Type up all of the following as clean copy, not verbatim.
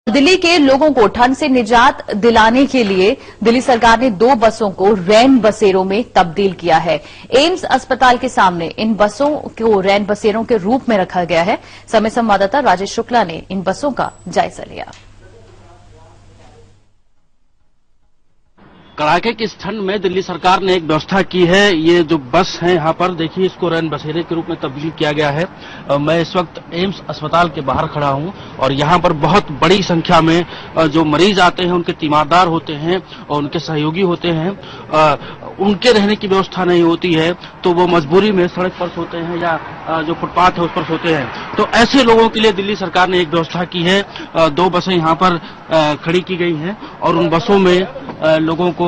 दिल्ली के लोगों को ठंड से निजात दिलाने के लिए दिल्ली सरकार ने 2 बसों को रैन बसेरों में तब्दील किया है। एम्स अस्पताल के सामने इन बसों को रैन बसेरों के रूप में रखा गया है। समय संवाददाता राजेश शुक्ला ने इन बसों का जायजा लिया। कड़ाके की इस ठंड में दिल्ली सरकार ने एक व्यवस्था की है। ये जो बस है यहाँ पर देखिए, इसको रैन बसेरे के रूप में तब्दील किया गया है। मैं इस वक्त एम्स अस्पताल के बाहर खड़ा हूँ और यहाँ पर बहुत बड़ी संख्या में जो मरीज आते हैं, उनके तीमारदार होते हैं और उनके सहयोगी होते हैं। उनके रहने की व्यवस्था नहीं होती है तो वो मजबूरी में सड़क पर सोते हैं या जो फुटपाथ है उस पर सोते हैं। तो ऐसे लोगों के लिए दिल्ली सरकार ने एक व्यवस्था की है। 2 बसें यहाँ पर खड़ी की गई हैं और उन बसों में लोगों को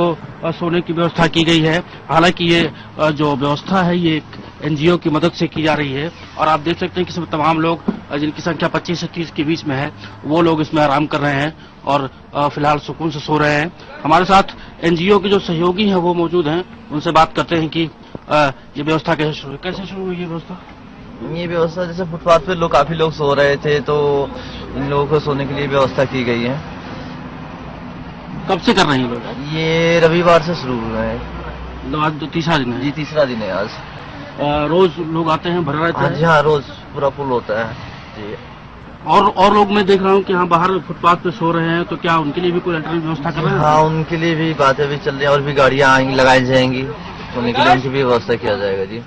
सोने की व्यवस्था की गई है। हालांकि ये जो व्यवस्था है ये एक एनजीओ की मदद से की जा रही है और आप देख सकते हैं कि सब तमाम लोग, जिनकी संख्या 25 से 30 के बीच में है, वो लोग इसमें आराम कर रहे हैं और फिलहाल सुकून से सो रहे हैं। हमारे साथ एनजीओ के जो सहयोगी हैं वो मौजूद हैं, उनसे बात करते हैं कि ये व्यवस्था कैसे शुरू हुई ये व्यवस्था। ये व्यवस्था जैसे फुटपाथ पे काफी लोग सो रहे थे तो इन लोगों को सोने के लिए व्यवस्था की गई है। कब से कर रहे हैं लोग? ये रविवार से शुरू हुए हैं। आज तीसरा दिन है? जी, तीसरा दिन है आज। रोज लोग आते हैं, भरा रहता है? जी हाँ, रोज पूरा फुल होता है जी। और लोग मैं देख रहा हूँ कि यहाँ बाहर फुटपाथ पे सो रहे हैं, तो क्या उनके लिए भी कोई अल्टरनेटिव व्यवस्था कर रहे हैं? हाँ, उनके लिए भी बातें भी चल रही है और भी गाड़ियाँ आएंगी, लगाई जाएंगी, सोने के लिए उनकी भी व्यवस्था किया जाएगा जी।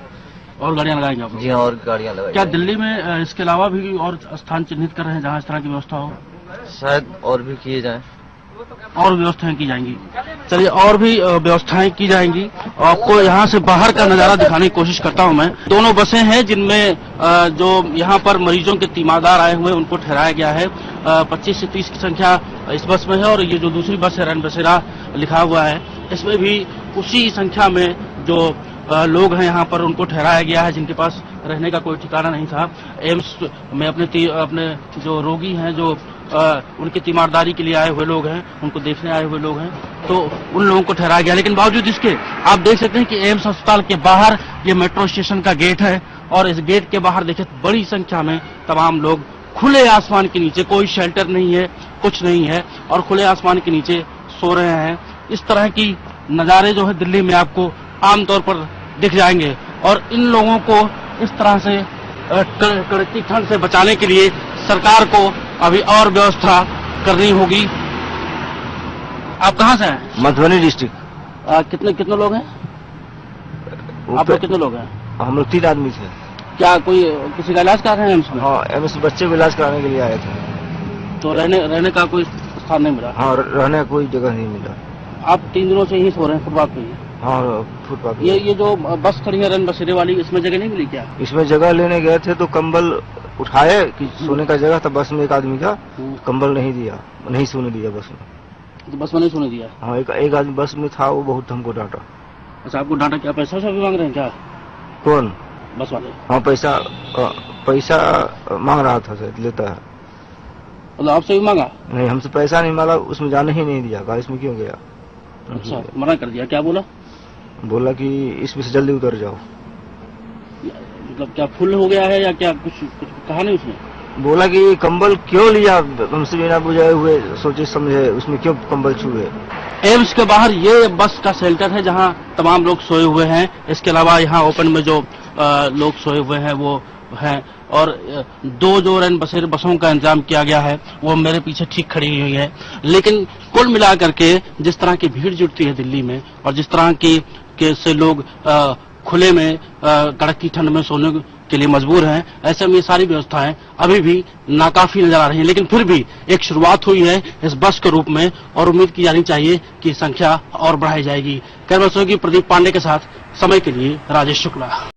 और गाड़ियाँ लगाएंगे आप? जी हाँ, और गाड़ियाँ लगाएंगे। क्या दिल्ली में इसके अलावा भी और स्थान चिन्हित कर रहे हैं जहाँ इस तरह की व्यवस्था हो? शायद और भी किए जाए, और व्यवस्थाएं की जाएंगी। चलिए, और भी व्यवस्थाएं की जाएंगी। आपको यहाँ से बाहर का नजारा दिखाने की कोशिश करता हूँ मैं। दोनों बसें हैं जिनमें जो यहाँ पर मरीजों के तीमारदार आए हुए हैं उनको ठहराया गया है। 25 से 30 की संख्या इस बस में है और ये जो दूसरी बस है रैन बसेरा लिखा हुआ है, इसमें भी उसी संख्या में जो लोग हैं यहाँ पर उनको ठहराया गया है जिनके पास रहने का कोई ठिकाना नहीं था। एम्स में अपने जो रोगी हैं, जो उनकी तीमारदारी के लिए आए हुए लोग हैं, उनको देखने आए हुए लोग हैं, तो उन लोगों को ठहराया गया। लेकिन बावजूद इसके आप देख सकते हैं कि एम्स अस्पताल के बाहर ये मेट्रो स्टेशन का गेट है और इस गेट के बाहर देखिए बड़ी संख्या में तमाम लोग खुले आसमान के नीचे, कोई शेल्टर नहीं है, कुछ नहीं है, और खुले आसमान के नीचे सो रहे हैं। इस तरह की नज़ारे जो है दिल्ली में आपको आमतौर पर दिख जाएंगे और इन लोगों को इस तरह से कड़की ठंड से बचाने के लिए सरकार को अभी और व्यवस्था करनी होगी। आप कहाँ से हैं? मधुबनी डिस्ट्रिक्ट। कितने लोग हैं आप लोग? कितने लोग हैं? हम लोग 3 आदमी थे। क्या कोई किसी का इलाज करा रहे हैं एम्स में? हाँ, एम्स बच्चे को इलाज कराने के लिए आए थे। तो रहने का कोई स्थान नहीं मिला? हाँ, रहने का कोई जगह नहीं मिला। आप 3 दिनों से यही सो रहे हैं फुटपाथ पे? हाँ, फुटपाथ। ये जो बस खड़ी है रैन बसेरे वाली, इसमें जगह नहीं मिली क्या? इसमें जगह लेने गए थे तो कंबल उठाए कि सोने का जगह था बस में, एक आदमी का कंबल नहीं दिया, नहीं सोने दिया बस में। तो बस में नहीं सोने दिया? हाँ, एक आदमी बस में था, वो बहुत हमको डांटा। अच्छा, आपको डांटा? क्या पैसा भी मांग रहे हैं क्या? कौन? बस वाले? हाँ, पैसा मांग रहा था, शायद लेता है। मतलब आपसे भी मांगा? नहीं, हमसे पैसा नहीं मांगा, उसमें जाने ही नहीं दिया। गाड़ी इसमें क्यों गया? अच्छा, मना कर दिया? क्या बोला कि इसमें से जल्दी उतर जाओ। मतलब क्या फुल हो गया है या क्या? कुछ कहा नहीं उसने? बोला कि कंबल क्यों लिया हमसे बिना बुझाए हुए, सोचे समझे, उसमें क्यों कंबल छुए। एम्स के बाहर ये बस का शेल्टर है जहां तमाम लोग सोए हुए हैं। इसके अलावा यहाँ ओपन में जो लोग सोए हुए हैं वो हैं, और 2 जो रैन बसों का इंतजाम किया गया है वो मेरे पीछे ठीक खड़ी हुई है। लेकिन कुल मिलाकर के जिस तरह की भीड़ जुटती है दिल्ली में और जिस तरह के से लोग खुले में कड़की ठंड में सोने के लिए मजबूर हैं, ऐसे में ये सारी व्यवस्थाएं अभी भी नाकाफी नजर आ रही हैं। लेकिन फिर भी एक शुरुआत हुई है इस बस के रूप में और उम्मीद की जानी चाहिए कि संख्या और बढ़ाई जाएगी। कैमरा की प्रदीप पांडे के साथ समय के लिए राजेश शुक्ला।